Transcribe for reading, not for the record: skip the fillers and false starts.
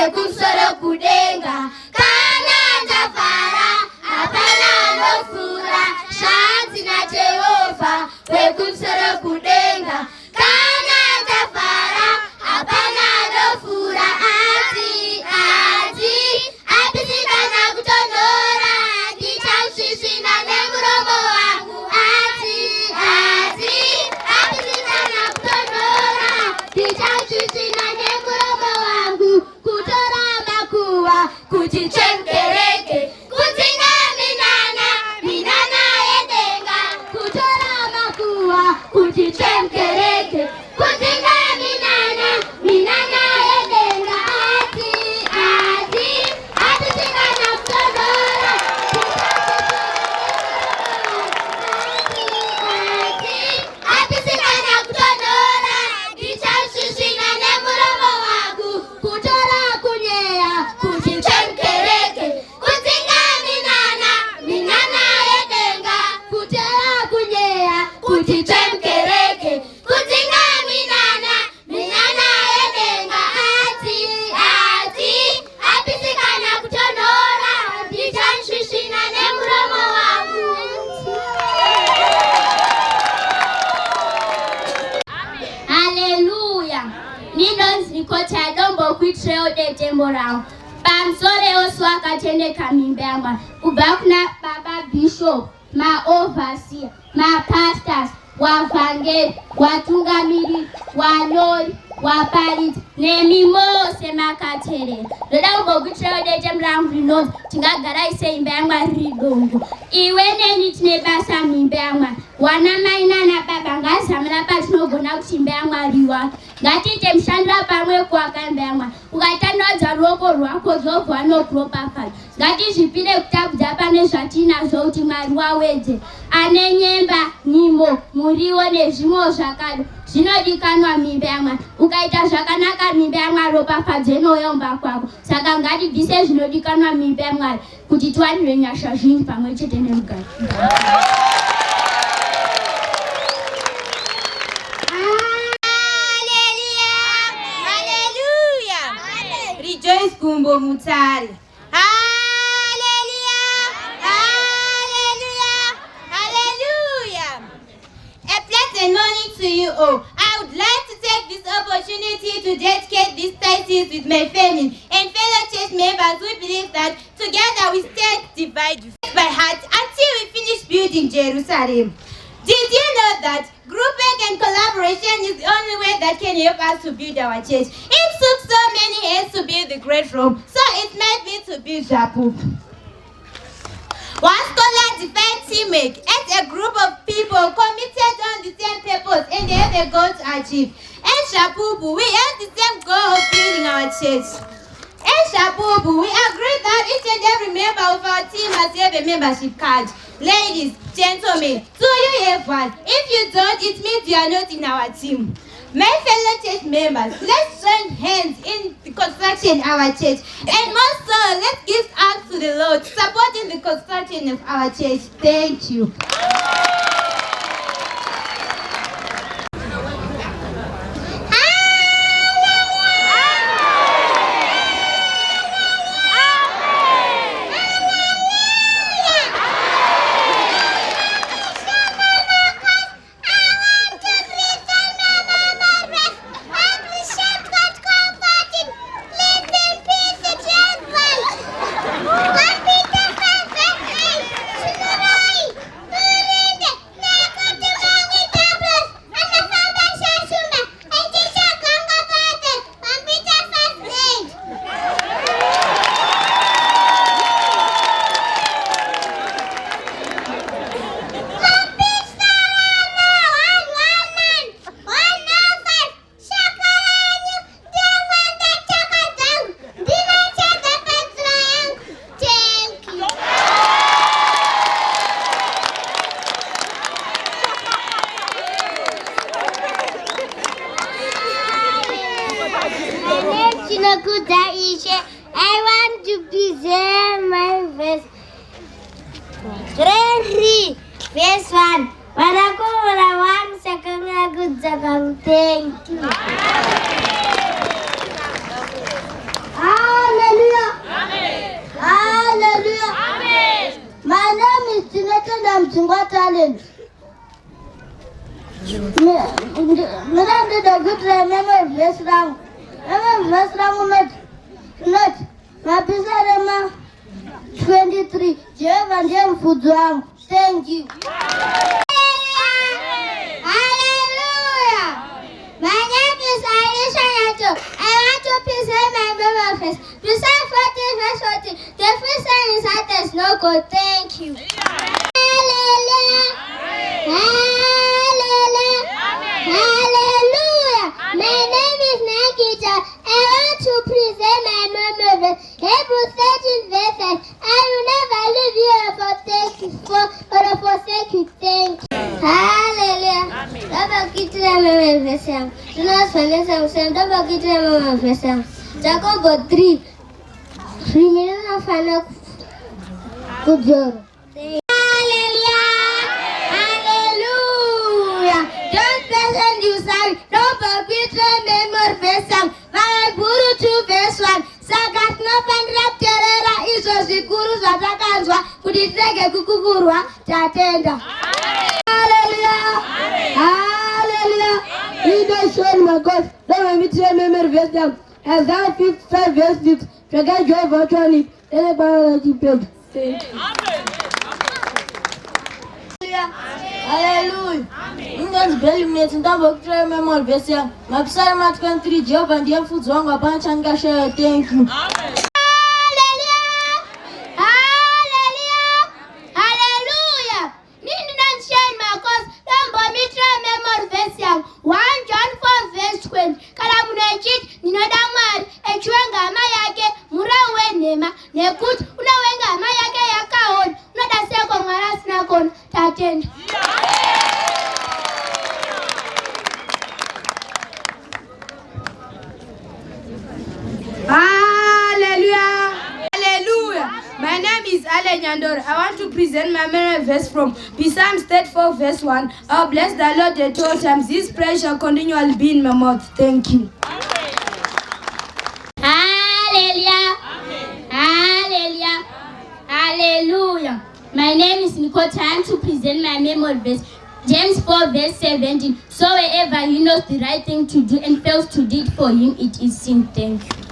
wekusoro kudenga. Kana ndafara hapana anofura, shanzi naJehovha wekusoro kudenga. Kana ndafara hapana anofura, apisikana kutonhora, ndichasvisvina nemuromo wangu. Apisikana kutonhora, ndichasvisvina nemuromo wangu. Kutora makuva kuti chemkereke, kudzinga minana yedenga. Kutora makuva kuti chemkereke, kudzinga minana yedenga. Apisikana kutonhora, apisikana kutonhora, ndichasvisvina nemuromo wangu. Kutora kunyeya kuti chemkereke, kudzinga minana yedenga. Kutora kunyeya kuti chemkereke, kudzinga minana yedenga. Apisikana kutonhora, ndichasvisvina nemuromo wangu. Haleluya. Ninonzi Kota Dombo kuitrewo detembo rangu. Pamusoro osu akatendeka mimba yangu. Kubva kuna baba bishop, maoverseer, mapastors, wavhangeri, watungamiri, walori, waparidzi nemi mose makateerera. Ndoda kumbokuitirawo detembo rangu rinonzi tingagarai seimba yaMwari riri dongo. Iwe neni tine basa mimba yaMwari. Wana mai nana baba ngazamira patinogona kuti imba yaMwari iwake. Ngatiite mushandira pamwe kuwaka imba yaMwari. Ukatandaudza ruoko rwako Jehovha anokuropafadza. Ngatizvipire kutambudza pane zvatinazvo kuti Mwari wawedze. Ane nyemba, nyimbo, muriwo nezvimwewo zvakado zvinodikanwa mimba yaMwari. Ukaita zvakanaka mimba yaMwari ropafadza inoyomba kwako. Saka ngatibvise zvinodikanwa mimba yaMwari kuti tiwanire nyasha zhinji pamwe chete nerugare. Rejoice Kumbo Mutare. Hallelujah. A pleasant morning to you all. I would like to take this opportunity to dedicate this thesis with my family and fellow church members who believe that together we stand divided by heart until we finish building Jerusalem. Did you know that groupwork and collaboration is the only way that can help us to build our church? It took so many hands to build the great Rome, so it made me to build Japu. One scholar defined teamwork as a group of people committed on the same purpose and they have a goal to achieve. And Shapubu, we have the same goal of building our church. And Shapubu, we agree that each and every member of our team must have a membership card. Ladies, gentlemen, do you have one? If you don't, it means you are not in our team. My fellow church members, let's join hands in the construction of our church. And most so, let's give thanks to the Lord supporting the construction of our church. Thank you. I want to present my verse. Grade 3, verse 1. Wanakumura 1 second good second. Thank you. Remember verse round. Not. Mapisarema 23. Jehovah ndiye mfuzu wangu. Thank you. Hallelujah. My name is Aisha Nato. I want to present my memory verse. Psalm 40 verse 40. The first sign is that there's no God. Thank you. Hallelujah. Hallelujah. Hallelujah. My name is Nakita. I want to present my memory verse. Hebrews 13 verse 5. I will never leave you or forsake you. Thank you. Hallelujah. Baba kitira memory verse yangu. Tunasweleza usema baba kitira memory verse yangu. Jacobo 3. Rimina fana kujoro. Hallelujah. Hallelujah. Don't present you sorry. Don't forget to remember verse yangu. Baba Guru 2 verse 1. Sagat no pandra terera izo zikuru zatakanzwa kutitege kukuvurwa tatenda. Hallelujah. Hallelujah. He does show my God. Don't me to remember verse down. Isaiah 55 verse 6. Forget your virtually. Then the biology page. Thank you. Hallelujah. Inga's belly mates and double remember verse down. My psalm 23 job and the food song a bunch and gasha. Thank you. Hallelujah. Hallelujah. My name is Ale Nyandor. I want to present my memory verse from Psalm 34 verse 1. I'll bless the Lord at all times. His praise shall continually be in my mouth. Thank you. Hallelujah. Hallelujah. Hallelujah. My name is Nicole. Time to present my memory verse. James 4 verse 17. So wherever he knows the right thing to do and fails to do it for him, it is sin. Thank you.